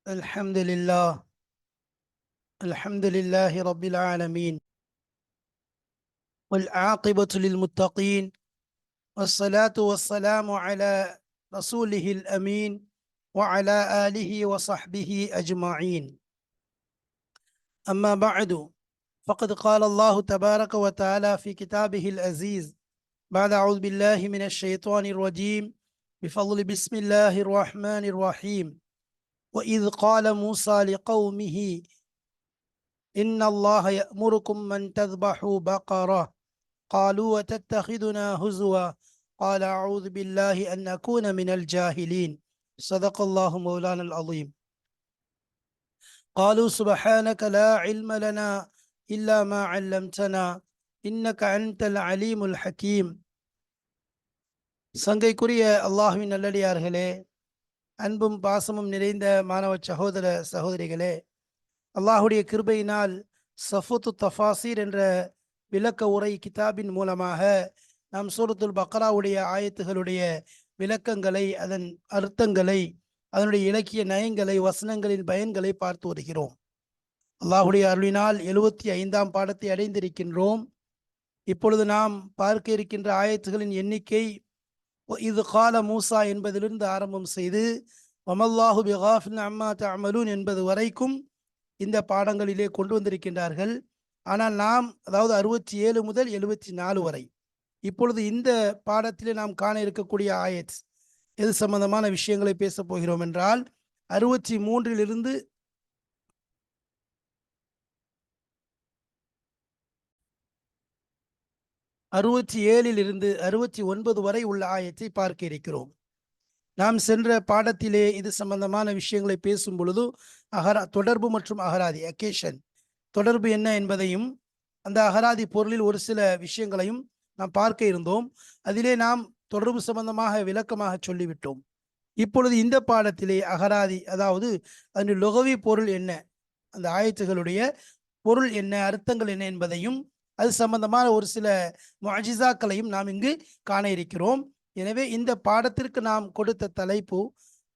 الحمد لله الحمد لله رب العالمين، والعاقبة للمتقين، والصلاة والسلام على رسوله الأمين وعلى آله وصحبه أجمعين. أما بعد، فقد قال الله تبارك وتعالى في كتابه العزيز بعد أعوذ بالله من الشيطان الرجيم بفضل بسم الله الرحمن الرحيم. وإذ قال موسى لقومه إن الله يأمركم من تذبحوا بقرة قالوا وتتخذنا هزوا قال أعوذ بالله أن أكون من الجاهلين. صدق الله مولانا العظيم. قالوا سبحانك لا علم لنا إلا ما علمتنا إنك أنت العليم الحكيم. சங்கைக்குரிய அல்லாஹ்வின் நல்லடியார்களே, அன்பும் பாசமும் நிறைந்த மாணவ சகோதர சகோதரிகளே, அல்லாஹுடைய கிருபையினால் சஃபுத்து தஃபாசீர் என்ற விளக்க உரை கிதாபின் மூலமாக நாம் சூரத்துல் பக்ராவுடைய ஆயத்துகளுடைய விளக்கங்களை, அதன் அர்த்தங்களை, அதனுடைய இலக்கிய நயங்களை, வசனங்களின் பயன்களை பார்த்து வருகிறோம். அல்லாஹுடைய அருளினால் 75ஆம் பாடத்தை அடைந்திருக்கின்றோம். இப்பொழுது நாம் பார்க்க இருக்கின்ற ஆயத்துகளின் எண்ணிக்கை இது கால மூசா என்பதிலிருந்து ஆரம்பம் செய்து வமல்லாஹு பிகாஃபின் அம்மா தஅமலூன் என்பது வரைக்கும் இந்த பாடங்களிலே கொண்டு வந்திருக்கின்றார்கள். ஆனால் நாம், அதாவது 67 முதல் 74 வரை, இப்பொழுது இந்த பாடத்திலே நாம் காண இருக்கக்கூடிய ஆயத் எது சம்பந்தமான விஷயங்களை பேசப் போகிறோம் என்றால் 63 67 69 வரை உள்ள ஆயத்தை பார்க்க இருக்கிறோம். நாம் சென்ற பாடத்திலே இது சம்பந்தமான விஷயங்களை பேசும் பொழுது தொடர்பு மற்றும் அகராதி அக்கேஷன் தொடர்பு என்ன என்பதையும், அந்த அகராதி பொருளில் ஒரு சில விஷயங்களையும் நாம் பார்க்க இருந்தோம். அதிலே நாம் தொடர்பு சம்பந்தமாக விளக்கமாக சொல்லிவிட்டோம். இப்பொழுது இந்த பாடத்திலே அகராதி, அதாவது அதனுடைய லொகவி பொருள் என்ன, அந்த ஆயத்துகளுடைய பொருள் என்ன, அர்த்தங்கள் என்ன என்பதையும், அது சம்பந்தமான ஒரு சில முஅஜிசாக்களையும் நாம் இங்கு காண இருக்கிறோம். எனவே இந்த பாடத்திற்கு நாம் கொடுத்த தலைப்பு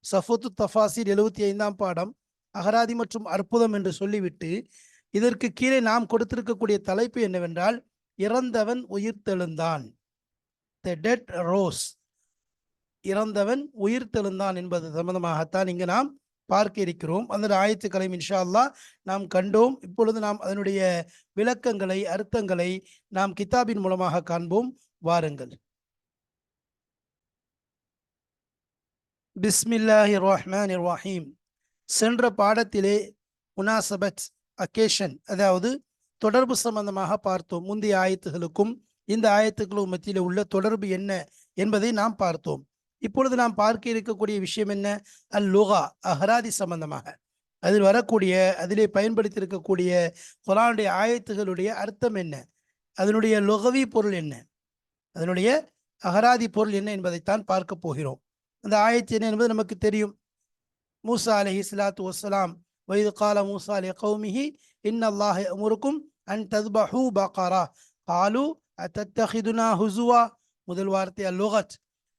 சஃபுத்து தஃபாசீர் 75ஆம் பாடம், அகராதி மற்றும் அற்புதம் என்று சொல்லிவிட்டு, இதற்கு கீழே நாம் கொடுத்திருக்கக்கூடிய தலைப்பு என்னவென்றால் இறந்தவன் உயிர்த்தெழுந்தான், த டெட் ரோஸ், இறந்தவன் உயிர்த்தெழுந்தான் என்பது சம்பந்தமாகத்தான் இங்கு நாம் பார்க்க இருக்கிறோம். அந்த ஆயத்துக்களையும் இன்ஷா அல்லாஹ் நாம் கண்டோம். இப்பொழுது நாம் அதனுடைய விளக்கங்களை, அர்த்தங்களை நாம் கிதாபின் மூலமாக காண்போம். வாருங்கள். பிஸ்மில்லாஹிர் ரஹ்மானிர் ரஹீம். சென்ற பாடத்திலே முனாசபத் அக்கேஷன், அதாவது தொடர்பு சம்பந்தமாக பார்த்தோம். முந்தைய ஆயத்துகளுக்கும் இந்த ஆயத்துக்களுக்கும் மத்தியில் உள்ள தொடர்பு என்ன என்பதை நாம் பார்த்தோம். இப்பொழுது நாம் பார்க்க இருக்கக்கூடிய விஷயம் என்ன? அல் லுகா, அஹராதி சம்பந்தமாக அதில் வரக்கூடிய, அதிலே பயன்படுத்தி இருக்கக்கூடிய குர்ஆனுடைய ஆயத்துகளுடைய அர்த்தம் என்ன, அதனுடைய லுகவி பொருள் என்ன, அதனுடைய அகராதி பொருள் என்ன என்பதைத்தான் பார்க்க போகிறோம். அந்த ஆயத்து என்ன என்பது நமக்கு தெரியும். மூசா அலைஹிஸ்ஸலாத்து வஸ்ஸலாம் வைது கால மூசா லிகௌமிஹி இன்னல்லாஹ யஅமுருக்கும் அன் தத்பஹூ பகரா காலு அத்தத்தஹிதுனா ஹுசுவா. முதல் வார்த்தை அல் லுகத்,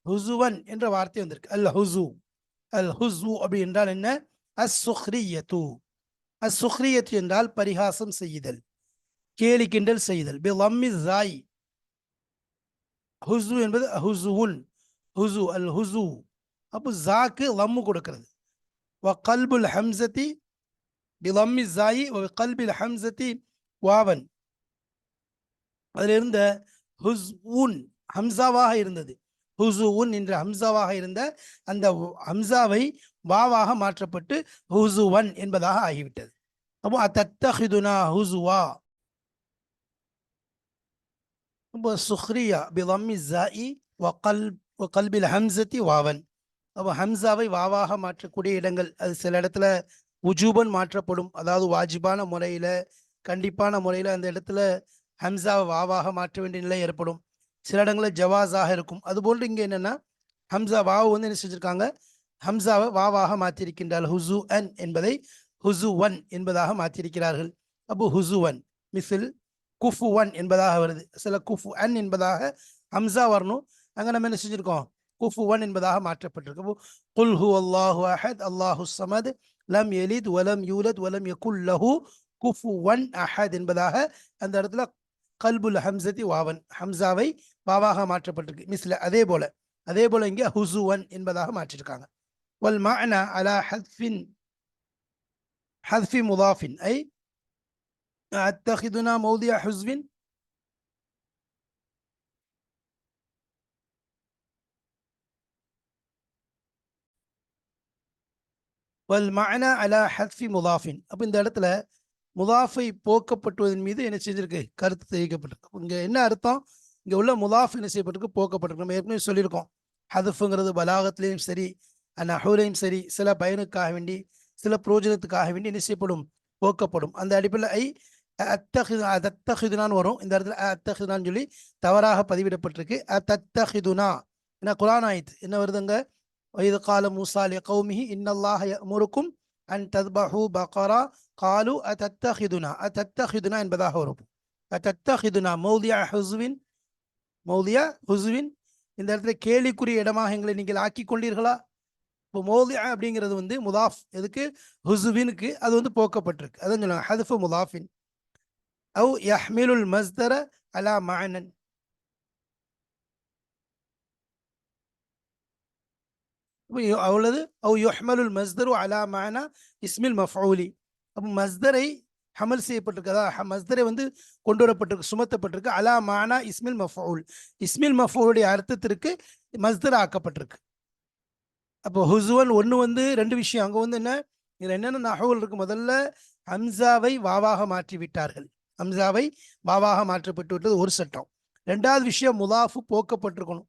ஹுசுவன் என்ற வார்த்தை வந்திருக்கு. அல் ஹுசு, அல் ஹுசு அப்படி என்றால் என்ன? அஸ்ஸுக்ரியத்து. அஸ்ஸுக்ரியத்து என்றால் பரிகாசம் செய்தல், கேலி கிண்டல் செய்தல். பி லம்மி ஸாய், ஹுசு என்பது ஹுசுவுன், ஹுசு அல் ஹுசு. அப்போ ஜாக்கு லம்மு கொடுக்கிறது. வ கல்புல் ஹம்சதி பி லம்மி ஸாயி வ கல்பில் ஹம்சதி வாவன். அதில் இருந்த ஹுஸ்உன் ஹம்சாவாக இருந்தது, ஹுசுவுன் என்ற ஹம்சாவாக இருந்த அந்த ஹம்சாவை வாவாக மாற்றப்பட்டு ஹுசுவன் என்பதாக ஆகிவிட்டது. அப்போ அத்தத்தஹிதுனா ஹுசுவா, அப்போ சுக்ரியா பி லம்மி ஸாயி வ கல்பில் ஹம்சதி வாவன். அப்போ ஹம்சாவை வாவாக மாற்றக்கூடிய இடங்கள், அது சில இடத்துல உஜூபன் மாற்றப்படும், அதாவது வாஜிபான முறையில், கண்டிப்பான முறையில் அந்த இடத்துல ஹம்சாவை வாவாக மாற்ற வேண்டிய நிலை ஏற்படும். சில இடங்களில் ஜவாஸாக இருக்கும். அதுபோன்று இங்கே என்னென்னா ஹம்சா வாவு வந்து என்ன செஞ்சுருக்காங்க, ஹம்சாவை வாவாக மாற்றிருக்கின்றார். ஹுசு அன் என்பதை ஹுசுவன் என்பதாக மாற்றிருக்கிறார்கள். அப்போ ஹுசுவன் மிசில் குஃபுவன் என்பதாக வருது. சில குஃபு அன் என்பதாக ஹம்சா வரணும், அங்கே நம்ம என்ன செஞ்சுருக்கோம், குஃபுவன் என்பதாக மாற்றப்பட்டிருக்கு. குல் ஹு அல்லாஹு அஹத் அல்லாஹு ஸமத் லம் எலித் வலம் யூலத் வலம் யகுல் லஹு குஃபுவன் அஹத் என்பதாக அந்த இடத்துல கல்புல் ஹம்சதி வாவன் ஹம்சாவை வாவாக மாற்றப்பட்டிருக்கு. அதே போல இங்கே ஹுசுவன் என்பதாக மாற்றிருக்காங்க. வல் மஅனா அலா ஹத்ஃபி முதாஃபின் ஐ அத்தஹிதுனா மௌதிஅ ஹுஸ்வின் வல் மஅனா அலா ஹத்ஃபி முதாஃபின். அப்போ இந்த இடத்துல முதாஃபை போக்கப்பட்டுவதன் மீது என்ன செஞ்சிருக்கு, கருத்து தெரிவிக்கப்பட்டிருக்கு. இங்க என்ன அர்த்தம், இங்க உள்ள முதாஃப் என்ன செய்யப்பட்டிருக்கு, போக்கப்பட்டிருக்கு. நம்ம ஏற்கனவே சொல்லியிருக்கோம், ஹதுஃபுங்கிறது பலாகத்திலையும் சரி நஹூலையும் சரி சில பயனுக்காக வேண்டி சில புரோஜனத்துக்காக வேண்டி என்ன செய்யப்படும், போக்கப்படும். அந்த அடிப்படையில் அத்தஹிதுனான்னு வரும். இந்த இடத்துல அத்தஹிதுனான்னு சொல்லி தவறாக பதிவிடப்பட்டிருக்கு. அத்தஹிதுனா என்ன குர்ஆன் ஆயத்து என்ன வருதுங்க, வைது கால மூசா லிகௌமிஹி இன்னல்லாஹ யஅமுருக்கும் அன் தத்பஹு பகரா காலு அத்தஹிதுனா என்பதாக வரும். அத்தஹிதுனா மௌதியா ஹுஸ்வின் இந்த இடத்துல கேலிக்குரிய இடமாக எங்களை நீங்கள் ஆக்கி கொண்டீர்களா. இப்போ மௌதியா அப்படிங்கிறது வந்து முதாஃப் எதுக்கு, ஹுஸ்வினுக்கு, அது வந்து போக்கப்பட்டிருக்கு. அதான் சொல்லுவாங்க ஹதுஃபு முதாஃபின். அவு யஹ்மிலுல் மஸ்தர அலா மஅனன். அவ்வளவு அவு யுஹ்மலுல் மஸ்தரு அலா மஅனா இஸ்மில் மஃஊலி. அப்போ மஸ்தரை ஹமல் செய்யப்பட்டிருக்கு, அதாவது மஸ்தரை வந்து கொண்டு வரப்பட்டிருக்கு, சுமத்தப்பட்டிருக்கு. அலா மஅனா இஸ்மில் மஃஊல், இஸ்மில் மஃஊலுடைய அர்த்தத்திற்கு மஸ்தர் ஆக்கப்பட்டிருக்கு. அப்போ ஹுசுவன் ஒன்று வந்து ரெண்டு விஷயம் அங்கே வந்து என்ன, இதில் என்னென்ன நஹவுல் இருக்கு. முதல்ல ஹம்சாவை வாவாக மாற்றி விட்டார்கள், ஹம்சாவை வாவாக மாற்றப்பட்டு விட்டது ஒரு சட்டம். ரெண்டாவது விஷயம் முதாஃபு போக்கப்பட்டிருக்கணும்.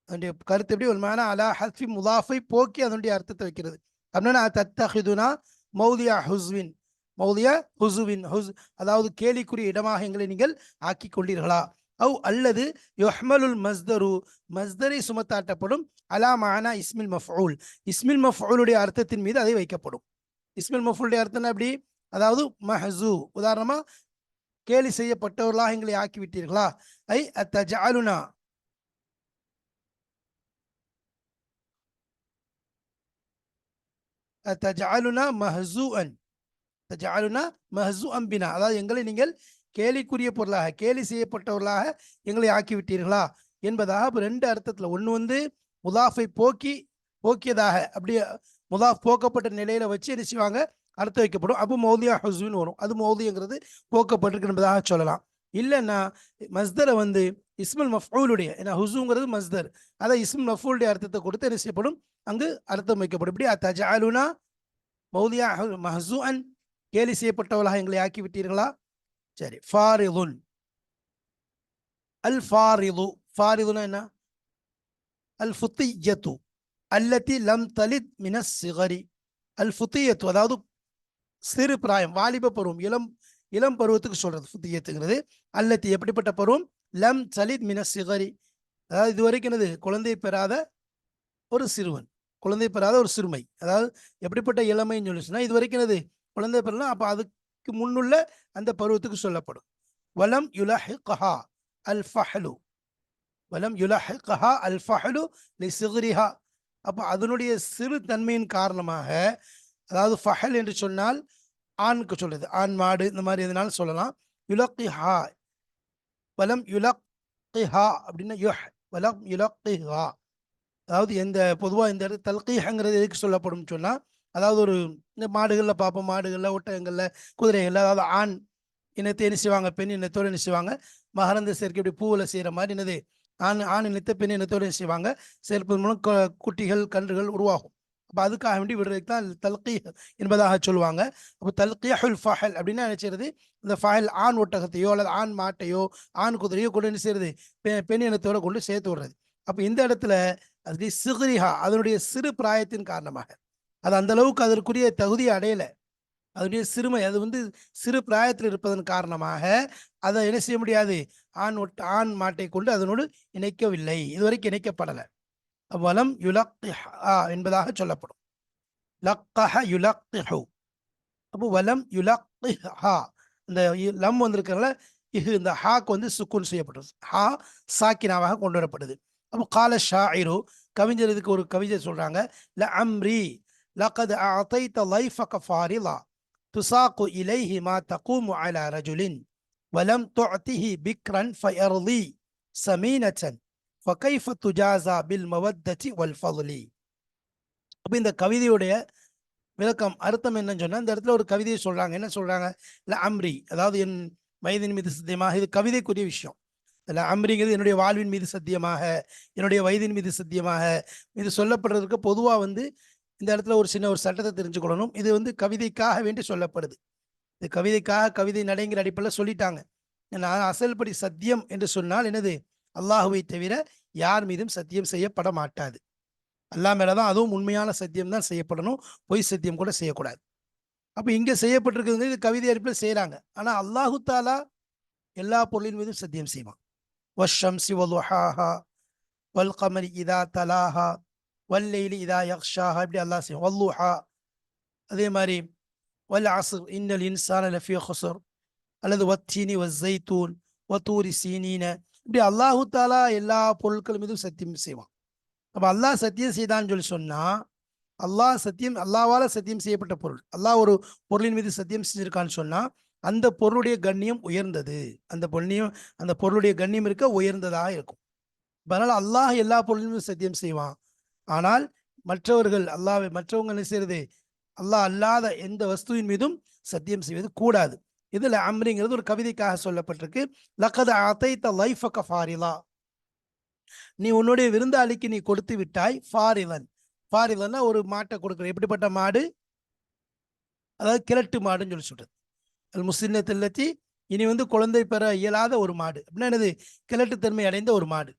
அதனுடைய கருத்து எப்படி, ஒரு மேனா அலா ஹத்ஃபி முதாஃபை போக்கி அதனுடைய அர்த்தத்தை வைக்கிறது. அப்படின்னா தத்தஹிதுனா மௌதியா ஹுஸ்வின், மௌதியா ஹுசுவின், அதாவது கேலிக்குரிய இடமாக எங்களை நீங்கள் ஆக்கி கொண்டீர்களா. அல்லது யுஹ்மலுல் மஸ்தரு, மஸ்தரை சுமத்தாட்டப்படும் அலா மஅனா இஸ்மில் மஃஊல், இஸ்மில் மஃஊலுடைய அர்த்தத்தின் மீது அதை வைக்கப்படும். இஸ்மில் மஃஊலுடைய அர்த்தம் எப்படி, அதாவது மஹ்சூ, உதாரணமா கேலி செய்யப்பட்டவர்களாக எங்களை ஆக்கிவிட்டீர்களா. ஐ அத்தஜஅலுனா தஜஅலுனா மஹ்சூஅன், தஜஅலுனா மஹ்சூஅன் பினா, அதாவது எங்களை நீங்கள் கேலிக்குரிய பொருளாக, கேலி செய்யப்பட்டவர்களாக எங்களை ஆக்கிவிட்டீர்களா என்பதாக ரெண்டு அர்த்தத்தில். ஒன்று வந்து முதாஃபை போக்கியதாக, அப்படியே முதாஃப் போக்கப்பட்ட நிலையில வச்சு என்ன செய்வாங்க, அர்த்தம் வைக்கப்படும். அப்போ மௌதியா ஹுஸ்வின் வரும், அது மௌதிங்கிறது போக்கப்பட்டிருக்கு என்பதாக சொல்லலாம். இல்லைன்னா மஸ்தரை வந்து இஸ்முல் மஃஊலுடைய, ஏன்னா ஹுசுங்கிறது மஸ்தர், அதை இஸ்முல் மஃஊலுடைய அர்த்தத்தை கொடுத்து என்ன செய்யப்படும், அங்கு அர்த்தம் வைக்கப்படும். இப்படி தஜஅலுனா மௌதியா மஹ்சூஅன், கேலி செய்யப்பட்டவர்களாக எங்களை ஆக்கி விட்டீர்களா. சரி, ஃபாரிதுன், அல் ஃபாரிது, ஃபாரிதுனா என்ன, அல் ஃபுத்தியத்து அல்லதி லம் தலித் மினஸ் சிகரி. அல் ஃபுத்தியத்து அதாவது சிறு பிராயம், வாலிப பருவம், இளம் பருவத்துக்கு சொல்றது ஃபுத்தியத்துங்கிறது. அல்லத்தி எப்படிப்பட்ட பருவம், லம் தலித் மினஸ் சிகரி, அதாவது இதுவரைக்கும் என்னது, குழந்தை பெறாத ஒரு சிறுவன், குழந்தை பெறாத ஒரு சிறுமை. அதாவது எப்படிப்பட்ட இளமைன்னு சொல்லிச்சுன்னா இதுவரைக்கும் என்னது, குழந்தை பெறலாம், அப்போ அதுக்கு முன்னுள்ள அந்த பருவத்துக்கு சொல்லப்படும். வலம் யுலஹிகஹா அல் ஃபஹ்லு, வலம் யுலஹிகஹா அல் ஃபஹ்லு லிசிக்ரிஹா. அப்போ அதனுடைய சிறு தன்மையின் காரணமாக, அதாவது ஃபஹல் என்று சொன்னால் ஆணுக்கு சொல்றது, ஆண் மாடு இந்த மாதிரி எதுனாலும் சொல்லலாம். யுலக்கிஹா, வலம் யுலக்கிஹா அப்படின்னா யுஹ், வலம் யுலக்கிஹா, அதாவது எந்த பொதுவாக இந்த இடத்துல தல்கீஹங்கிறது எதுக்கு சொல்லப்படும் சொன்னால், அதாவது ஒரு இந்த மாடுகளில் பார்ப்போம், மாடுகளில் ஒட்டகங்களில் குதிரைகளில், அதாவது ஆண் இனத்தை என்ன செய்வாங்க, பெண் இனத்தோடு என்ன செய்வாங்க, மகரந்த சேர்க்கை இப்படி பூவில் செய்கிற மாதிரி என்னது, ஆண் இனத்தை பெண் இனத்தோடு என்ன செய்வாங்க, சேர்ப்பதன் மூலம் குட்டிகள் கன்றுகள் உருவாகும். அப்போ அதுக்காக வேண்டி விடுறதுக்கு தான் தல்கீஹ் என்பதாக சொல்லுவாங்க. அப்போ தல்கீஹுல் ஃபஹல் அப்படின்னா என்ன செய்யறது, இந்த ஃபஹல் ஆண் ஒட்டகத்தையோ அல்லது ஆண் மாட்டையோ ஆண் குதிரையோ கொண்டு என்ன செய்யறது, பெண் இனத்தோடு கொண்டு சேர்த்து விடுறது. அப்போ இந்த இடத்துல அது சிக்ரிஹா, அதனுடைய சிறு பிராயத்தின் காரணமாக, அது அந்த அளவுக்கு அதற்குரிய தகுதியை அடையலை, அதனுடைய சிறுமை, அது வந்து சிறு பிராயத்தில் இருப்பதன் காரணமாக அதை என்ன செய்ய முடியாது, ஆண் மாட்டை கொண்டு அதனோடு இணைக்கவில்லை, இதுவரைக்கும் இணைக்கப்படலை. வலம் யுலக்கிஹா என்பதாக சொல்லப்படும். லக்கஹ யுலக்கிஹு, அப்போ வலம் யுலக்கிஹா, இந்த லம் வந்திருக்கிறதுல இந்த ஹாக்கு வந்து சுக்குன் செய்யப்பட்டது, ஹா சாக்கினாவாக கொண்டு வரப்படுது. அப்போ கால ஷாயிரு, கவிஞர், இதுக்கு ஒரு கவிஞர் சொல்றாங்க, ல அம்ரி லகத் அஅதைத லைஃபக ஃபாரிலா துசாகு இலைஹி மா தகூமு அலா ரஜுலின் வலம் துஅதிஹி பிக்ரன் ஃபயர்லி சமீனத்தன் ஃபகைஃப துஜாஸா பில் மவத்ததி வல் ஃபضலி. அப்ப இந்த கவிதையுடைய விளக்கம் அர்த்தம் என்னன்னு சொன்னா, இந்த இடத்துல ஒரு கவிதையை சொல்றாங்க. என்ன சொல்றாங்க? இல்ல அம்ரி, அதாவது என் வயதின் மீது சத்தியமாக, இது கவிதைக்குரிய விஷயம். இல்ல அம்ரிங்கிறது என்னுடைய வாழ்வின் மீது சத்தியமாக, என்னுடைய வயதின் மீது சத்தியமாக, இது சொல்லப்படுறதுக்கு பொதுவா இந்த இடத்துல ஒரு சின்ன ஒரு சட்டத்தை தெரிஞ்சுக்கொள்ளணும். இது கவிதைக்காக வேண்டி சொல்லப்படுது. இது கவிதைக்காக கவிதை நடைங்கிற அடிப்படையில் சொல்லிட்டாங்க. நான் அசல்படி சத்தியம் என்று சொன்னால் என்னது? அல்லாஹுவை தவிர யார் மீதும் சத்தியம் செய்யப்பட மாட்டாது. அல்லாஹ் மேலதான், அதுவும் உண்மையான சத்தியம் தான் செய்யப்படணும், பொய் சத்தியம் கூட செய்யக்கூடாது. அப்ப இங்க செய்யப்பட்டிருக்கிறது இது கவிதை அடிப்படையில் செய்யறாங்க. ஆனா அல்லாஹு தாலா எல்லா பொருளின் மீதும் சத்தியம் செய்வான். வஷ்ஷம்சி வதுஹாஹா வல் கமரி இதா தலாஹா வல்லைலி இதா யக்ஷாஹா, இப்படி அல்லாஹ் செய்வான். வல்லுஹா, அதே மாதிரி வல் அஸ்ர் இன்னல் இன்சான லஃபீ குஸ்ர், அல்லது வத்தீனி வஸ்ஸைத்தூன் வத்தூரி சீனீன, இப்படி அல்லாஹு தாலா எல்லா பொருட்கள் மீதும் சத்தியம் செய்வான். அப்ப அல்லாஹ் சத்தியம் செய்தான்னு சொல்லி சொன்னா, அல்லாஹ்வால சத்தியம் செய்யப்பட்ட பொருள், அல்லாஹ் ஒரு பொருளின் மீது சத்தியம் செஞ்சிருக்கான்னு சொன்னா, அந்த பொருளுடைய கண்ணியம் உயர்ந்தது. அந்த பொருளுடைய கண்ணியம் இருக்க உயர்ந்ததாக இருக்கும். அதனால அல்லாஹ் எல்லா பொருளின் மீதும் சத்தியம் செய்வான். ஆனால் மற்றவங்க என்ன செய்யறது? அல்லாஹ் அல்லாத எந்த வஸ்துவின் மீதும் சத்தியம் செய்வது கூடாது. இதுல அம்ரிங்கிறது ஒரு கவிதைக்காக சொல்லப்பட்டிருக்கு. லகத் அதைத லைஃபக ஃபாரிலா, நீ உன்னுடைய விருந்தாளிக்கு நீ கொடுத்து விட்டாய். ஃபாரிலன், ஃபாரிலன்னா ஒரு மாட்டை கொடுக்குற. எப்படிப்பட்ட மாடு? அதாவது கிழட்டு மாடுன்னு சொல்லி சொல்றது. அல் முஸ்லினத்தில்லத்தி, இனி குழந்தை பெற இயலாத ஒரு மாடு அப்படின்னா என்னது? கிழட்டுத்தன்மை அடைந்த ஒரு மாடு.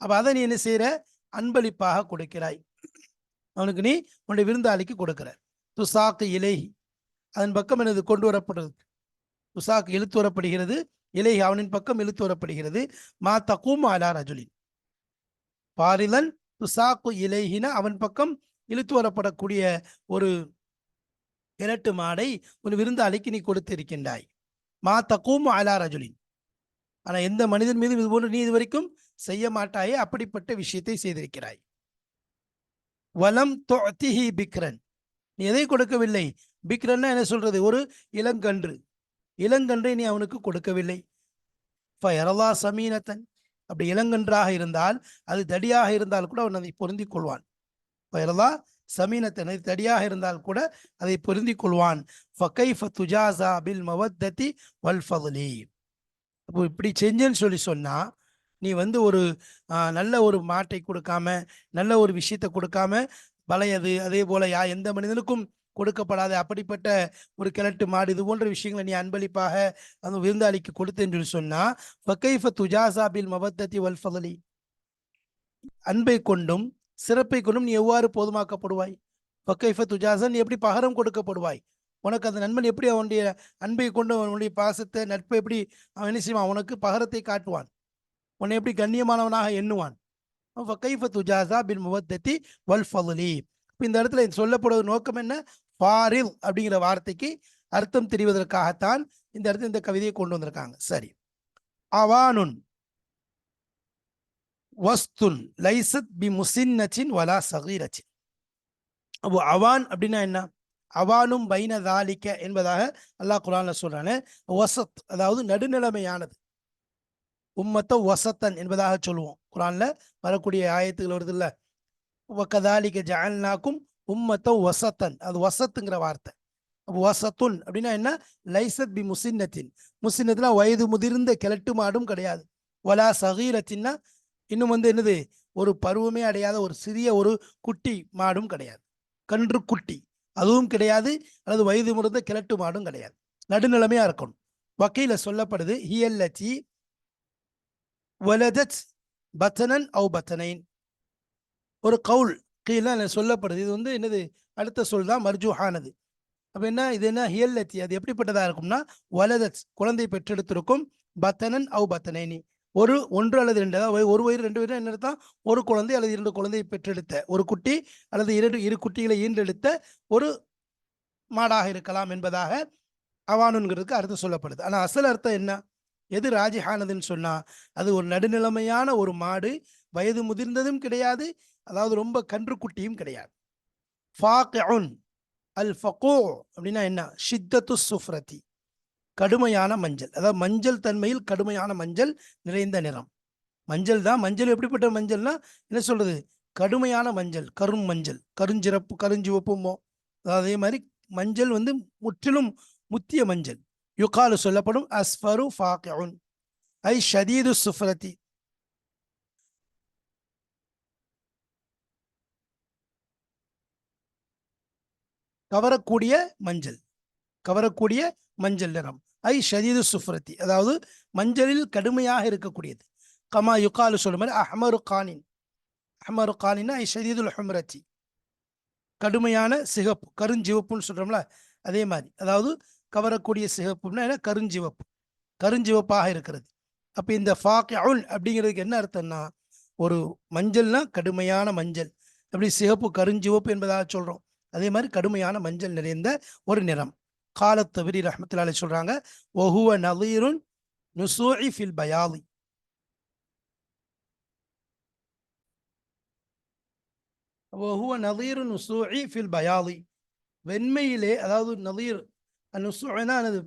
அப்ப அதை நீ என்ன செய்யற? அன்பளிப்பாக கொடுக்கிறாய். அவனுக்கு நீ உன்னுடைய விருந்தாளிக்கு கொடுக்கிற. துசாக்கு இலேஹி, அதன் பக்கம் என்னது? கொண்டு வரப்படுறது. துசாக்கு இழுத்து வரப்படுகிறது. இலேஹி, அவனின் பக்கம் இழுத்து வரப்படுகிறது. மா தகூமு அலா ரஜுலின், பாரிலன் துசாக்கு இலேஹின, அவன் பக்கம் இழுத்து வரப்படக்கூடிய ஒரு கிழட்டு மாடை ஒரு விருந்தாளிக்கு நீ கொடுத்திருக்கின்றாய். மா தகூமு அலா ரஜுலின், ஆனா எந்த மனிதன் மீதும் இது போன்று நீ இதுவரைக்கும் செய்ய மாட்டாயே, அப்படிப்பட்ட விஷயத்தை செய்திருக்கிறாய். வலம் துஅதிஹி பிக்ரன், நீ எதை கொடுக்கவில்லை? பிக்ரன்னா என்ன சொல்றது? ஒரு இளங்கன்று. இளங்கன்றை நீ அவனுக்கு கொடுக்கவில்லை. ஃபயரலா சமீனத்தன், அப்படி இளங்கன்றாக இருந்தால், அது தடியாக இருந்தால் கூட அவன் அதை பொருந்திக் கொள்வான். ஃபயரலா சமீனத்தன், அது தடியாக இருந்தால் கூட அதை பொருந்திக் கொள்வான். ஃபகைஃப துஜாஸா பில் மவத்ததி வல் ஃபضலி, அப்போ இப்படி செஞ்சேன்னு சொல்லி சொன்னா, நீ ஒரு நல்ல ஒரு மாட்டை கொடுக்காம, நல்ல ஒரு விஷயத்தை கொடுக்காம, வளையது, அதே போல எந்த மனிதனுக்கும் கொடுக்கப்படாத அப்படிப்பட்ட ஒரு கிழட்டு மாடு, இது போன்ற விஷயங்களை நீ அன்பளிப்பாக அந்த விருந்தாளிக்கு கொடுத்தேன்னு சொல்லி சொன்னா, ஃபகைஃப துஜாஸா பில் மவத்ததி வல் ஃபضலி, அன்பை கொண்டும் சிறப்பை கொண்டும் நீ எவ்வாறு போதுமாக்கப்படுவாய்? ஃபகைஃப துஜாஸா, நீ எப்படி பகரம் கொடுக்கப்படுவாய்? உனக்கு அந்த நண்பன் எப்படி அவனுடைய அன்பை கொண்டு அவனுடைய பாசத்தை நட்பை எப்படி அவன் என்ன செய்வான்? உனக்கு பகரத்தை காட்டுவான். உன்னை எப்படி கண்ணியமானவனாக எண்ணுவான்? ஃபகைஃப துஜாஸா பில் மவத்ததி வல் ஃபضலி. இந்த இடத்துல சொல்லப்படுவது நோக்கம் என்ன? ஃபாரில் அப்படிங்கிற வார்த்தைக்கு அர்த்தம் தெரிவதற்காகத்தான் இந்த இடத்துல இந்த கவிதையை கொண்டு வந்திருக்காங்க. சரி. அவானுன் வஸ்துன் லைசத் பி முசின்னச்சின் வலா சகீரச்சின். அப்போ அவான் அப்படின்னா என்ன? அவானும் பைன தாலிக்க என்பதாக அல்லாஹ் குர்ஆன்ல சொல்றானே. வசத், அதாவது நடுநிலைமையானது. உம்மத்த வசத்தன் என்பதாக சொல்லுவோம். குர்ஆன்ல வரக்கூடிய ஆயத்துகள் வருது இல்ல, வகதாலிக ஜஅல்னாக்கும் உம்மத்த வசத்தன், அது வசத்துங்கிற வார்த்தை. வசத்துன் அப்படின்னா என்ன? லைசத் பி முசின்னத்தின், முசின்னத்தினா வயது முதிர்ந்த கிழட்டு மாடும் கிடையாது. வலா சகீரத்தின்னா இன்னும் என்னது? ஒரு பருவமே அடையாத ஒரு சிறிய ஒரு குட்டி மாடும் கிடையாது. கன்று குட்டி அதுவும் கிடையாது, அல்லது வயது முதிர்ந்த கிழட்டு மாடும் கிடையாது. நடுநிலைமையா இருக்கணும். வக்கீல சொல்லப்படுது, ஹியல்லதி வலதத் பத்தனன் அவ் பத்தனைன். ஒரு கவுல் கீழே சொல்லப்படுது. இது என்னது? அடுத்த சொல் தான் மர்ஜூஹானது. அப்ப என்ன இது? என்ன ஹியல்லத்தி, அது எப்படிப்பட்டதா இருக்கும்னா, வலதத், குழந்தை பெற்றெடுத்திருக்கும். பத்தனன் அவ் பத்தனைனி, ஒன்று அல்லது ரெண்டு, அதாவது ஒரு வயிறு ரெண்டு வயிறு, என்ன அர்த்தம்? ஒரு குழந்தை அல்லது இரண்டு குழந்தையை பெற்றெடுத்த ஒரு குட்டி, அல்லது இரு குட்டிகளை ஈன்றெடுத்த ஒரு மாடாக இருக்கலாம் என்பதாக அவானுங்கிறதுக்கு அர்த்தம் சொல்லப்படுது. ஆனா அசல் அர்த்தம் என்ன? எது ராஜிஹானதுன்னு சொன்னா, அது ஒரு நடுநிலைமையான ஒரு மாடு, வயது முதிர்ந்ததும் கிடையாது, அதாவது ரொம்ப கன்று குட்டியும் கிடையாது. ஃபாகிஉன். அல் ஃபகூ அப்படின்னா என்ன? ஷித்தத்து சுஃப்ரதி, கடுமையான மஞ்சள். அதாவது மஞ்சள் தன்மையில் கடுமையான மஞ்சள் நிறைந்த நிறம். மஞ்சள் தான். மஞ்சள் எப்படிப்பட்ட மஞ்சள்னா என்ன சொல்றது? கடுமையான மஞ்சள், கரும் மஞ்சள், கருஞ்சிறப்பு, கருஞ்சிவப்புமோ. அதே மாதிரி மஞ்சள் வந்து முற்றிலும் முத்திய மஞ்சள். யுகாலு சொல்லப்படும் அஸ்ஃபரு ஃபாகிஉன் ஐ ஷதீது சுஃப்ரதி, கவரக்கூடிய மஞ்சள், கவரக்கூடிய மஞ்சள் நிறம். ஐ ஷதீது சுஃப்ரத்தி, அதாவது மஞ்சளில் கடுமையாக இருக்கக்கூடியது. கமா யுகாலு சொல்லும் மாதிரி அஹ்மரு கானின். அஹ்மரு கானின்னா ஐ ஷதீதுல் ஹும்ரத்தி, கடுமையான சிகப்பு, கருஞ்சிவப்புன்னு சொல்றோம்ல, அதே மாதிரி. அதாவது கவரக்கூடிய சிகப்புன்னா கருஞ்சிவப்பு, கருஞ்சிவப்பாக இருக்கிறது. அப்ப இந்த ஃபாகிஉன் அப்படிங்கிறதுக்கு என்ன அர்த்தம்னா, ஒரு மஞ்சள்னா கடுமையான மஞ்சள், அப்படி சிகப்பு கருஞ்சிவப்பு என்பதாக சொல்றோம். அதே மாதிரி கடுமையான மஞ்சள் நிறைந்த ஒரு நிறம். காலத் தபரி ரஹ்மத்துல்லாஹி அலைஹி சொல்றாங்க, வஹுவ நதீருன் நுசூஇ ஃபில் பயாலி, வஹுவ நதீருன் நுசூஇ ஃபில் பயாலி, வெண்மையிலே, அதாவது நதீர் நுசூனா என்னது?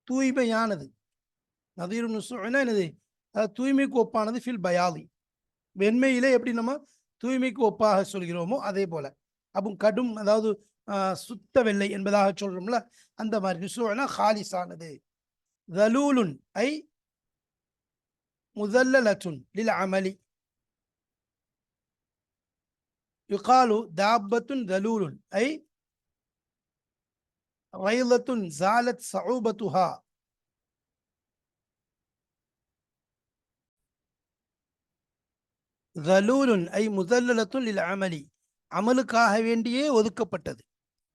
தூய்மையானது. நதீரு நுசூனா என்னது? அதாவது தூய்மைக்கு ஒப்பானது. ஃபில் பயாலி, வெண்மையிலே எப்படி நம்ம தூய்மைக்கு ஒப்பாக சொல்கிறோமோ அதே போல. அப்போ கடும், அதாவது சுத்த வெள்ளை என்பதாக சொல்றோம்ல, அந்த மாதிரி. நுசூனா ஹாலிஸானது. தலூலுன் ஐ முதல்லலத்துன் லில் அமலி, யுகாலு தாபத்துன் தலூலுன் ஐ ரைலத்துன் ஜாலத் சஊபத்துஹா. தலூலுன் ஐ முதல்லலத்துன் லில் அமலி, அமலுக்காக வேண்டியே ஒதுக்கப்பட்டது.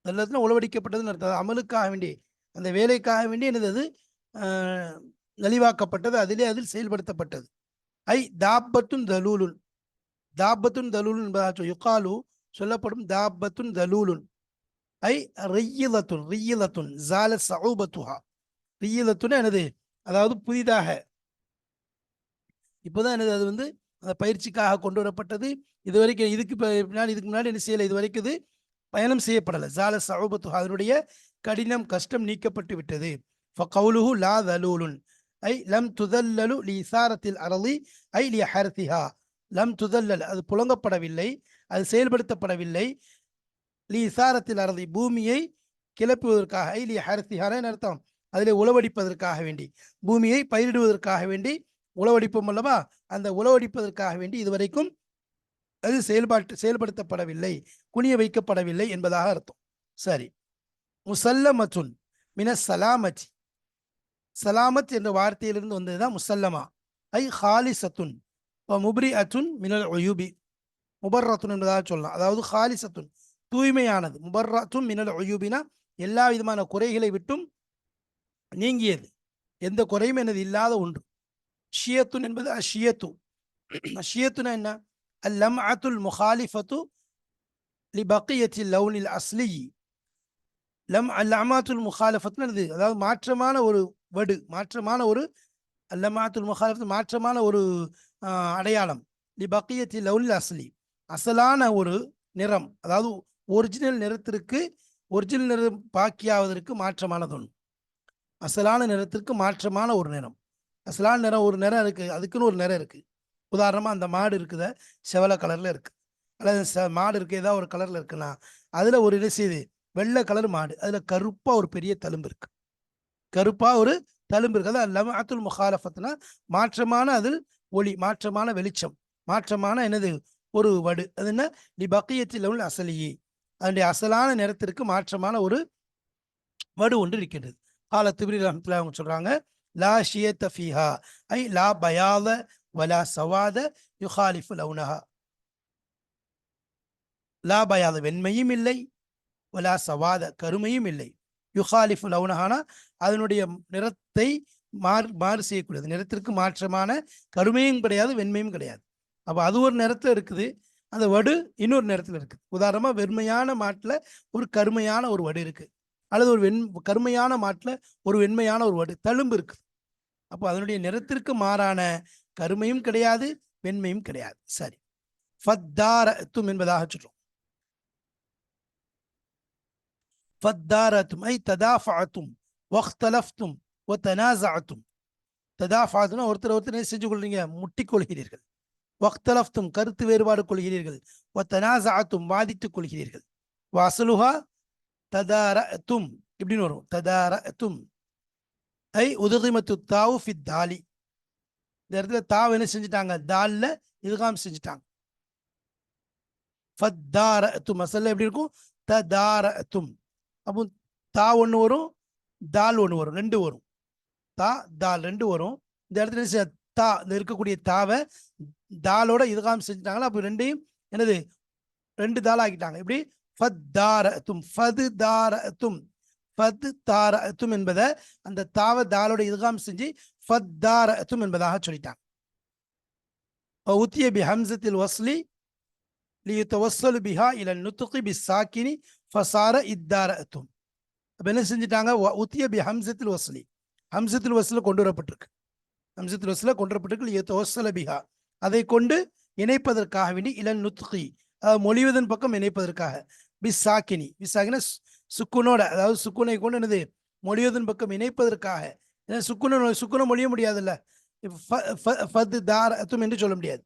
நல்லதுன்னா உளவடிக்கப்பட்டதுன்னு அர்த்தம். அமலுக்காக வேண்டி, அந்த வேலைக்காக வேண்டி என்னது அது நலிவாக்கப்பட்டது, அதில் செயல்படுத்தப்பட்டது. ஐ தாபத்துன் தலூலுன், தாபத்துன் தலூலுன் என்பதாக யுகாலு சொல்லப்படும். தாபத்துன் தலூலுன் ஐ ரிய்யிலத்துன், ரிய்யிலத்துன் ஜால சஊபத்துஹா. ரிய்யிலத்துன் என்னது? அதாவது புதிதாக, இப்போதான் என்னது அது வந்து அந்த பயிற்சிக்காக கொண்டு வரப்பட்டது. இது வரைக்கும் இதுக்கு இதுக்கு முன்னாடி என்ன செய்யலை, இது வரைக்கும் இது பயணம் செய்யப்படலை. ஜால சஊபத்துஹா, அதனுடைய கடினம், கஷ்டம் நீக்கப்பட்டு விட்டது. ஃபகவுலுஹு லா தலூலுன் ஐ லம் துதல்லலு லி இசாரத்தில் அரளி ஐ லி ஹர்திஹா. லம் துதல்லல், அது புழங்கப்படவில்லை, அது செயல்படுத்தப்படவில்லை. லி இசாரத்தில் அரளி, பூமியை கிளப்புவதற்காக. ஐ லி ஹர்திஹான அர்த்தம், அதிலே உளவடிப்பதற்காக வேண்டி, பூமியை பயிரிடுவதற்காக வேண்டி உளவடிப்போம் அல்லவா, அந்த உளவடிப்பதற்காக வேண்டி இதுவரைக்கும் அது செயல்படுத்தப்படவில்லை, குனிய வைக்கப்படவில்லை என்பதாக அர்த்தம். சரி. முசல்லமத்துன் மின சலாமத்தி, சலாமத் என்ற வார்த்தையிலிருந்து வந்ததுதான் முசல்லமா. ஐ ஹாலிசத்துன் முப்ரி அத்துன் மினல் ஒயூபி, முபர்ரத்துன் என்பதாக சொல்லலாம். அதாவது ஹாலிசத்துன் தூய்மையானது, முபர்ரத்துன் மினல் ஒயூபினா எல்லா விதமான குறைகளை விட்டும் நீங்கியது, எந்த குறையும் எனது இல்லாத ஒன்று. ஷியத்துன் என்பது அஷியத்து. அஷியத்துனா என்ன? அல்லம்அத்துல் முஹாலிஃபத்து லி பக்கியத்தில் லவுனில் அஸ்லி. அல்லமாத்துல் முஹாலஃபத்னது அதாவது மாற்றமான ஒரு வடு, மாற்றமான ஒரு, அல்லமாத்துல் முஹாலஃபத் மாற்றமான ஒரு அடையாளம். லி பக்கியத்தில் லவுனில் அஸ்லி, அசலான ஒரு நிறம், அதாவது ஒரிஜினல் நிறத்திற்கு, ஒரிஜினல் நிறம் பாக்கியாவதற்கு மாற்றமானது ஒன்று. அசலான நிறத்திற்கு மாற்றமான ஒரு நிறம். அசலான நிறம் ஒரு நிறம் இருக்கு, அதுக்குன்னு ஒரு நிறம் இருக்கு. உதாரணமா அந்த மாடு இருக்குத, செவல கலர்ல இருக்கு, அல்லது மாடு இருக்கு ஏதாவது ஒரு கலர்ல இருக்குன்னா, அதுல ஒரு என்ன செய்யுது, வெள்ளை கலர் மாடு, அதுல கருப்பா ஒரு பெரிய தழும்பு இருக்கு, கருப்பா ஒரு தழும்பு இருக்கு. அதான் லம்அத்துல் முஹாலஃபத்னா மாற்றமான, அதில் ஒளி, மாற்றமான வெளிச்சம், மாற்றமான என்னது ஒரு வடு. அது என்ன? லி பக்கியத்தில் உள்ள அசலியே, அதனுடைய அசலான நிறத்திற்கு மாற்றமான ஒரு வடு ஒன்று இருக்கின்றது. கால திப்ரி ரஹ்மத்துல்லாஹி அவங்க சொல்றாங்க, லா ஷியத்த ஃபீஹா ஐ லா பயாத வலா சவாத யுஹாலிஃபு லவுனஹா. லா பயாத வெண்மையும் இல்லை, வலா சவாத கருமையும் இல்லை, யுஹாலிஃபு லவுனஹானா அதனுடைய நிறத்தை மாறு செய்யக்கூடியது, நிறத்திற்கு மாற்றமான கருமையும் கிடையாது, வெண்மையும் கிடையாது. அப்போ அது ஒரு நிறத்தில் இருக்குது, அந்த வடு இன்னொரு நிறத்தில் இருக்குது. உதாரணமா வெண்மையான மாட்டில் ஒரு கருமையான ஒரு வடு இருக்கு, அல்லது ஒரு கருமையான மாட்டில் ஒரு வெண்மையான ஒரு வடு தழும்பு இருக்குது. அப்போ அதனுடைய நிறத்திற்கு மாறான கருமையும் கிடையாது, வெண்மையும் கிடையாது. சரி. ஃபத்தாரத்தும் என்பதாக சொல்றோம். ஃபத்தாரத்தும் ஐ ததாஃபஅத்தும் வக்தலஃப்தும் வதனாஸஅத்தும். ததாஃபஅத்துனா ஒருத்தர் என்ன செஞ்சு கொள்றீங்க, முட்டிக் கொள்கிறீர்கள். வக்தலஃப்தும் கருத்து வேறுபாடு கொள்கிறீர்கள். வதனாஸஅத்தும் வாதித்துக் கொள்கிறீர்கள். வஅஸ்லுஹா ததாரஅத்தும் இப்படின்னு வரும். ததாரஅத்தும் ஐ உதுகிமத்து தாவு ஃபி தாலி. இந்த இடத்துல தாவ என்ன செஞ்சுட்டாங்க, தால்ல இத்காம் செஞ்சுட்டாங்க. ஃபத்தாரஅத்தும் மசல்ல எப்படி இருக்கும், ததாரஅத்தும். அப்போ தா ஒன்று வரும், தால் ஒன்று வரும், ரெண்டு வரும். தா தால் ரெண்டு வரும். இந்த இடத்துல தா இந்த இருக்கக்கூடிய தாவை தாலோட இத்காம் செஞ்சுட்டாங்களா, அப்போ ரெண்டையும் என்னது ரெண்டு தால் ஆக்கிட்டாங்க. இப்படி ஃபத்தாரஅத்தும் ஃபதுதாரஅத்தும் ஃபதுதாரஅத்தும் என்பதை அந்த தாவ தாலோட இத்காம் செஞ்சு ஃபத்தாரஅத்தும் என்பதாக சொல்லிட்டாங்க. உத்திய பி ஹம்ஸத்தில் வஸ்லி லியுத்தவஸ்ஸலு பிஹா இலன் நுத்கி பிஸ்ஸாக்கினி ஃபஸார இத்தாரஅத்தும். அப்ப என்ன செஞ்சிட்டாங்க, உத்திய பி ஹம்ஸத்தில் வஸ்லி, ஹம்ஸத்தில் வஸ்ல கொண்டு வரப்பட்டிருக்கு. ஹம்ஸத்தில் வஸ்ல கொண்டு வரப்பட்டிருக்கு. லியுத்தவஸ்ஸல பிஹா அதை கொண்டு இணைப்பதற்காக வேண்டி இலன் நுத்கி மொழிவதன் பக்கம் இணைப்பதற்காக பிஸ்ஸாக்கினி பிஸ்ஸாக்கின சுக்குனோட, அதாவது சுக்குனை கொண்டு என்னது மொழிவதன் பக்கம் இணைப்பதற்காக. ஏன்னா சுக்குனை மொழிய முடியாதுல்ல, ஃபதுதாரஅத்தும் என்று சொல்ல முடியாது.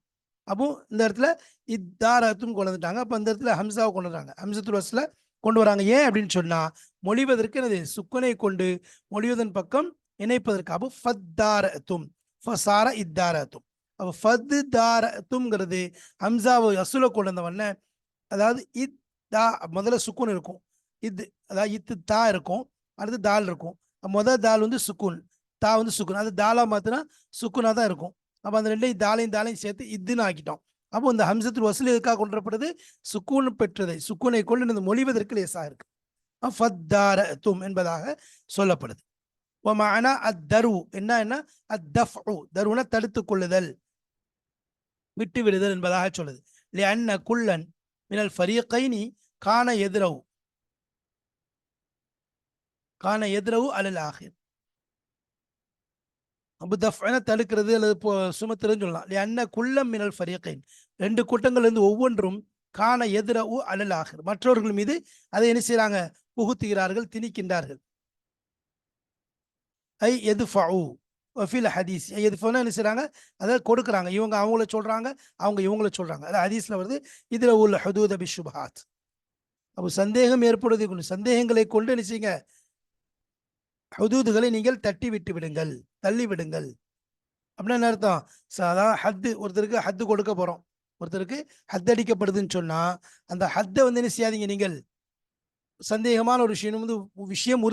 அப்போ இந்த இடத்துல இத்தாரத்தும் கொண்டு வந்துட்டாங்க. அப்போ இந்த இடத்துல ஹம்சாவை கொண்டு வராங்க, ஹம்சத்துல் வஸ்ல கொண்டு வராங்க. ஏன் அப்படின்னு சொன்னா மொழிவதற்கு என்னது சுக்குனை கொண்டு மொழிவதன் பக்கம் இணைப்பதற்கு. அப்போ ஃபத்தாரத்தும் ஃபஸார இத்தாரத்தும். அப்போ ஃபத்தாரத்தும்ங்கிறது ஹம்சாவை அசுல கொண்டு வந்தவொடனே, அதாவது தா முதல்ல சுக்குன் இருக்கும், அதாவது இத்து தா இருக்கும், அடுத்து தால் இருக்கும். முதல் தால் வந்து சுக்குன், தா வந்து சுக்குன், அது தாலா மாத்தினா சுக்குனா தான் இருக்கும். அப்போ அந்த ரெண்டையும் தாலையும் சேர்த்து இதுன்னு ஆக்கிட்டோம். அப்போ இந்த ஹம்சத்துல் வஸ்ல் எதுக்காக கொண்டு வரப்படுது, சுக்கூன் பெற்றதை சுக்குனை கொண்டு இந்த மொழிவதற்கு லேசாக இருக்கு. ஃபத்தாரத்தும் என்பதாக சொல்லப்படுது. வமஅனா அத்தரு என்ன அத்தஃஉ, தருனா தடுத்து கொள்ளுதல், விட்டு விடுதல் என்பதாக சொல்லுது. லிஅன்ன குல்லன் மினல் ஃபரீகைனி கான எத்ரவு அலல் ஆஹிர். அபு தஃப்அன தடுக்கிறது அல்லது சுமத்துறதுன்னு சொல்லலாம். லிஅன்ன குல்லம் மினல் ஃபரீகைன், ரெண்டு கூட்டங்கள் இருந்து ஒவ்வொன்றும் கான எத்ரவு அலல் ஆஹிர், மற்றவர்கள் மீது அதை என்ன செய்யறாங்க, புகுத்துகிறார்கள், திணிக்கின்றார்கள். ஐ எதுஃபஉ வஃபில் ஹதீஸ், எதுஃபுனா என்ன செய்றாங்க, அதை கொடுக்குறாங்க. இவங்க அவங்கள சொல்றாங்க, அவங்க இவங்கள சொல்றாங்க. அது ஹதீஸ்ல வருது, இதுல உள்ள ஹுதூத பிஷுபஹாத். அப்போ சந்தேகம் ஏற்படுவதை சந்தேகங்களை கொண்டு என்ன செய்யுங்க, ஹுதூதுகளை நீங்கள் தட்டி விட்டு விடுங்கள், தள்ளி விடுங்கள். அப்படின்னா என்ன அர்த்தம், அதாவது ஹத்து, ஒருத்தருக்கு ஹத்து கொடுக்க போறோம், ஒருத்தருக்கு ஹத் அடிக்கப்படுதுன்னு சொன்னா அந்த ஹத்தை வந்து என்ன செய்யாதீங்க, நீங்கள் சந்தேகமான ஒரு விஷயம்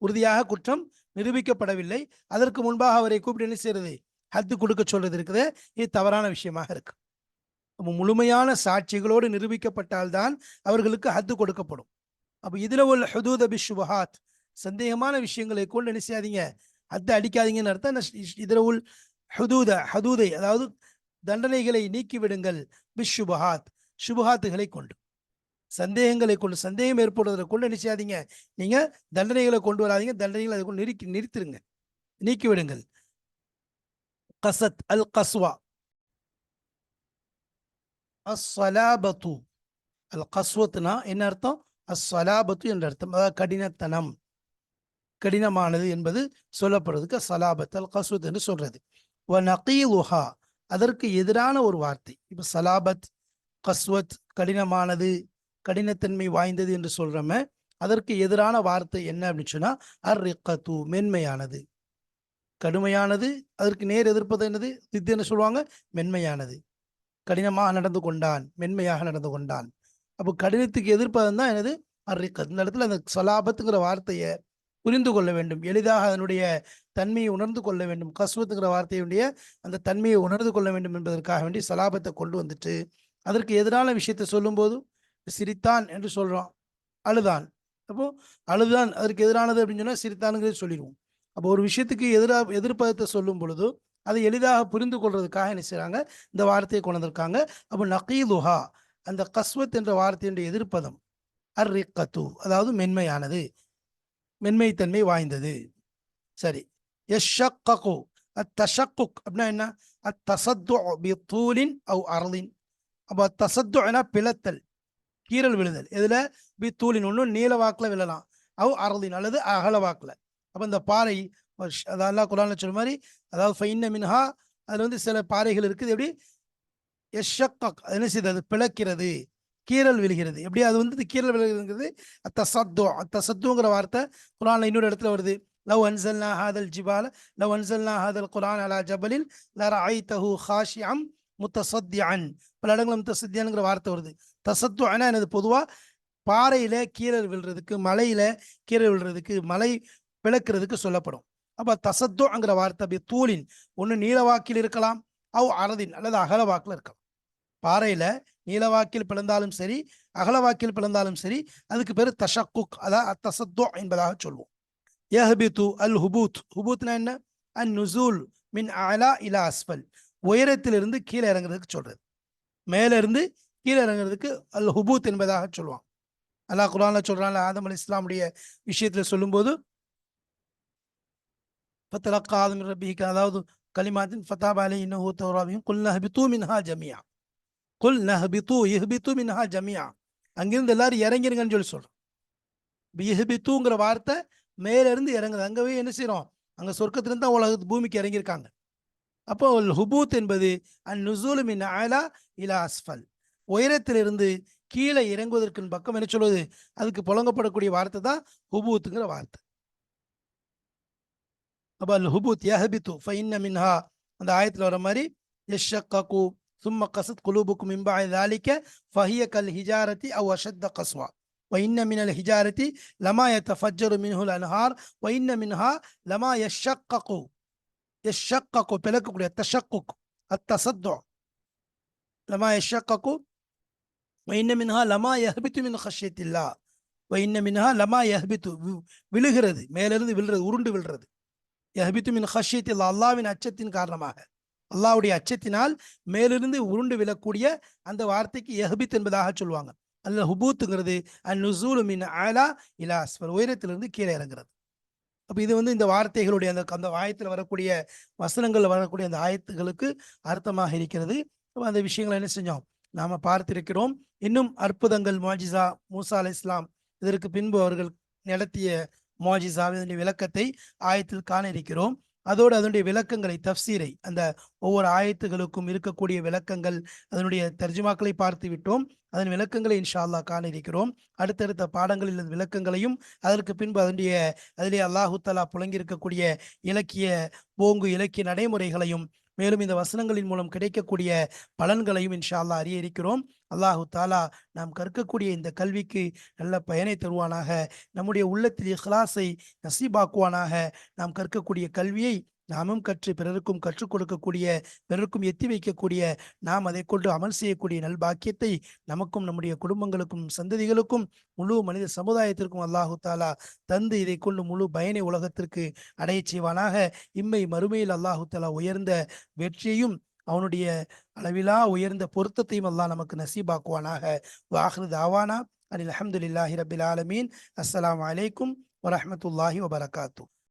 உறுதியாக குற்றம் நிரூபிக்கப்படவில்லை, அதற்கு முன்பாக அவரை கூப்பிட்டு என்ன செய்யறது, ஹத்து கொடுக்க சொல்றது இருக்குது, இது தவறான விஷயமாக இருக்கு. முழுமையான சாட்சிகளோடு நிரூபிக்கப்பட்டால்தான் அவர்களுக்கு ஹத்து கொடுக்கப்படும். அப்போ இதுல உள்ள ஹுதூத பிஷுபஹாத், சந்தேகமான விஷயங்களை கொண்டு என்ன செய்யாதீங்க, ஹத்து அடிக்காதீங்கன்னு அர்த்தம். இதுல உள் ஹதூதை அதாவது தண்டனைகளை நீக்கி விடுங்கள், பிஷுபஹாத் சுபஹாத்துகளை கொண்டு, சந்தேகங்களை கொண்டு, சந்தேகம் ஏற்படுவதை கொண்டு என்ன செய்யாதீங்க, நீங்க தண்டனைகளை கொண்டு வராதீங்க, தண்டனைகளை அதை கொண்டு நிறுத்திருங்க, நீக்கி விடுங்கள். கசத் அல் கஸ்வா அஸ்ஸலாபத்து, அல் கஸ்வத்துனா என்ன அர்த்தம், அஸ்ஸலாபத்து என்ற அர்த்தம், அதாவது கடினத்தனம், கடினமானது என்பது சொல்லப்படுறதுக்கு சலாபத் அல் கஸ்வத் என்று சொல்றது. வ நகீலுஹா, அதற்கு எதிரான ஒரு வார்த்தை. இப்போ சலாபத், கஸ்வத், கடினமானது, கடினத்தன்மை வாய்ந்தது என்று சொல்றோமே, அதற்கு எதிரான வார்த்தை என்ன அப்படின்னு சொன்னா அர்ரிக்கத்து, மென்மையானது. கடுமையானது, அதற்கு நேர் எதிர்ப்பது என்னது, இது என்ன சொல்லுவாங்க, மென்மையானது. கடினமாக நடந்து கொண்டான், மென்மையாக நடந்து கொண்டான். அப்போ கடினத்துக்கு எதிர்ப்பது தான் என்னது, அர்ரிக்கத். இந்த இடத்துல அந்த சலாபத்துங்கிற வார்த்தையை புரிந்து கொள்ள வேண்டும், எளிதாக அதனுடைய தன்மையை உணர்ந்து கொள்ள வேண்டும். கஸ்வத்துங்கிற வார்த்தையுடைய அந்த தன்மையை உணர்ந்து கொள்ள வேண்டும் என்பதற்காக வேண்டி சலாபத்தை கொண்டு வந்துட்டு அதற்கு எதிரான விஷயத்தை சொல்லும் போது சிரித்தான் என்று சொல்றோம், அழுதான். அப்போ அழுதான் அதற்கு எதிரானது அப்படின்னு சொன்னா சிரித்தானுங்கிறது சொல்லிடுவோம். அப்போ ஒரு விஷயத்துக்கு எதிர்ப்பதத்தை சொல்லும் பொழுது அதை எளிதாக புரிந்து கொள்றதுக்காக என்ன செய்றாங்க, இந்த வார்த்தையை கொண்டு வந்திருக்காங்க. அப்போ நகீதுஹா, அந்த கஸ்வத் என்ற வார்த்தையுடைய எதிர்ப்பதம் அர்ரிக்கத்து, அதாவது மென்மையானது, மென்மைத்தன்மை வாய்ந்தது. சரி. யஷக்ககு, அத்தஷக்குக் அப்படின்னா என்ன, அத்தசத்து பித்தூலின் அவ் அர்லின். அப்போ தசத்துனா பிளத்தல், கீறல் விழுதல். எதுல? தூளின், ஒன்று நீல வாக்குல விழலாம், அரதின் அல்லது அகல வாக்குல. அப்ப இந்த பாறை அதான் அல்லாஹ் குர்ஆன்ல சொல்ற மாதிரி, அதாவது ஃபைன்ன மின்ஹா, அதுல வந்து சில பாறைகள் இருக்குது. எப்படி? யஷக்கக், அது என்ன செய்யுது? அது பிளக்கிறது, கீறல் விழுகிறது. எப்படி அது வந்து கீறல் விழுகிறதுங்கிறது தசத்துங்கிற வார்த்தை குர்ஆன்ல இன்னொரு இடத்துல வருது. லவ் அன்சல்னா ஹாதல் ஜிபால லவ் அன்சல்னா ஹாதல் குர்ஆன் அலா ஜபலில் லரஐதஹு காஷிஅம் முத்தசத்தியன். பல இடங்களில் முத்தசத்தியன்ங்கிற வார்த்தை வருது. தசத்துனா என்னது? பொதுவா பாறையில கீறல் விழுறதுக்கு, மலையில கீறல் விழுறதுக்கு, மலை பிளக்கிறதுக்கு சொல்லப்படும். அப்ப தசத்துங்கிற வார்த்தை அப்படி தூளின், ஒன்று நீளவாக்கில் இருக்கலாம், அரதின் அல்லது அகல வாக்கில் இருக்கலாம். பாறையில நீளவாக்கில் பிளந்தாலும் சரி, அகலவாக்கில் பிளந்தாலும் சரி, அதுக்கு பேரு தஷக்குக், அதாவது தசத்து என்பதாக சொல்வோம். யஹ்பிது அல் ஹுபூத், ஹுபூத்னா என்ன? அன் நுசூல் மின் அலா இலா அஸ்ஃபல், உயரத்திலிருந்து கீழே இறங்குறதுக்கு சொல்றது. மேல இருந்து கீழே இறங்குறதுக்கு அல் ஹுபூத் என்பதாக சொல்லுவாங்க. அல்லாஹ் குர்ஆன்ல சொல்றான், ஆதம் அலைஹிஸ்ஸலாமுடைய விஷயத்துல சொல்லும்போது, ஃபதலக்கா ஆதம் மின் ரப்பிஹி, அதாவது கலிமாத்தின் ஃபதாப அலைஹி இன்னஹு தவ்வாபுர் ரஹீம், குல் நஹ்பிது மின்ஹா ஜமீஆ, குல் நஹ்பிது இஹ்பிது மின்ஹா ஜமீஆ, அங்கிருந்து எல்லாரும் இறங்கிருங்கன்னு சொல்லி சொல்றோம். இஹ்பிதுங்கிற வார்த்தை மேல இருந்து இறங்குது. அங்கவே என்ன செய்யறோம்? அங்க சொர்க்கத்திலிருந்து தான் உலகத்து பூமிக்கு இறங்கியிருக்காங்க. அப்போ ஹுபூத் என்பது அன் நுசூல் மின் அலா இலா அஸ்ஃபல், உயரத்திலிருந்து கீழே இறங்குவதற்கு பக்கம் என்ன சொல்வது? அதுக்கு புழங்கப்படக்கூடிய வார்த்தை தான் ஹுபூத்துங்கிற வார்த்தை. அப்ப அல் ஹுபூத் யஹ்பிது ஃபஇன்ன மின்ஹா, அந்த ஆயத்துல வர மாதிரி, யஷக்ககு ثم قست قلوبكم من بعد ذلك فهي كالحجارة أو أشد قسوة وإن من الحجارة لما يتفجر منه الأنهار وإن منها لما يشقق பிளக்கக்கூடிய தஷக்குக், அத்தசத்து, லமா யஷக்ககு وإن منها لما يهبط من خشية الله وإن منها لما يهبط, விழுகிறது, மேலிருந்து விழுறது, உருண்டு விழுறது. யஹ்பித்து மின் ஹஷ்யத்தில்லா, அல்லாஹ்வின் அச்சத்தின் காரணமாக, அல்லாஹ்வுடைய அச்சத்தினால் மேலிருந்து உருண்டு விழக்கூடிய அந்த வார்த்தைக்கு யஹ்பித் என்பதாக சொல்லுவாங்க. அல்ல ஹுபூத்துங்கிறது அன் நுசூலு மின் அலா இலா அஸ்ஃபல், உயரத்திலிருந்து கீழே இறங்குறது. அப்ப இது வந்து இந்த வார்த்தைகளுடைய அந்த அந்த ஆயத்தில் வரக்கூடிய வசனங்கள் வரக்கூடிய அந்த ஆயத்துகளுக்கு அர்த்தமாக இருக்கிறது. அந்த விஷயங்களை என்ன செஞ்சோம்? நாம பார்த்திருக்கிறோம். இன்னும் அற்புதங்கள், முஅஜிஸா, மூசா அலைஹிஸ்ஸலாம் இதற்கு பின்பு அவர்கள் நடத்திய முஅஜிஸாவின் விளக்கத்தை ஆயத்தில் காண இருக்கிறோம். அதோடு அதனுடைய விளக்கங்களை, தஃப்சீரை, அந்த ஒவ்வொரு ஆயத்துகளுக்கும் இருக்கக்கூடிய விளக்கங்கள், அதனுடைய தர்ஜுமாக்களை பார்த்து விட்டோம். அதன் விளக்கங்களை இன்ஷா அல்லாஹ் காண இருக்கிறோம். அடுத்தடுத்த பாடங்களில் அந்த விளக்கங்களையும், அதற்கு பின்பு அதிலே அல்லாஹு தஆலா புழங்கியிருக்கக்கூடிய இலக்கிய போங்கு, இலக்கிய நடைமுறைகளையும், மேலும் இந்த வசனங்களின் மூலம் கிடைக்கக்கூடிய பலன்களையும் இன்ஷா அல்லாஹ் அறிய இருக்கிறோம். அல்லாஹு தாலா நாம் கற்கக்கூடிய இந்த கல்விக்கு நல்ல பயனை தருவானாக. நம்முடைய உள்ளத்தில் இஹ்லாஸை நசீபாக்குவானாக. நாம் கற்கக்கூடிய கல்வியை நாமும் கற்று பிறருக்கும் கற்றுக் கொடுக்கக்கூடிய, பிறருக்கும் எத்தி வைக்கக்கூடிய, நாம் அதை கொண்டு அமல் செய்யக்கூடிய நல்பாக்கியத்தை நமக்கும் நம்முடைய குடும்பங்களுக்கும் சந்ததிகளுக்கும் முழு மனித சமுதாயத்திற்கும் அல்லாஹு தாலா தந்து இதை கொண்டு முழு பயனை உலகத்திற்கு அடைய செய்வானாக. இம்மை மறுமையில் அல்லாஹு தாலா உயர்ந்த வெற்றியையும் அவனுடைய அளவிலா உயர்ந்த பொருத்தத்தையும் அல்லாஹ் நமக்கு நசீபாக்குவானாக. வாஹிரு தாவானா அனில் அல்ஹம்துலில்லாஹி ரப்பில் ஆலமீன். அஸ்ஸலாமு அலைக்கும் வரஹ்மத்துல்லாஹி வபரகாத்து.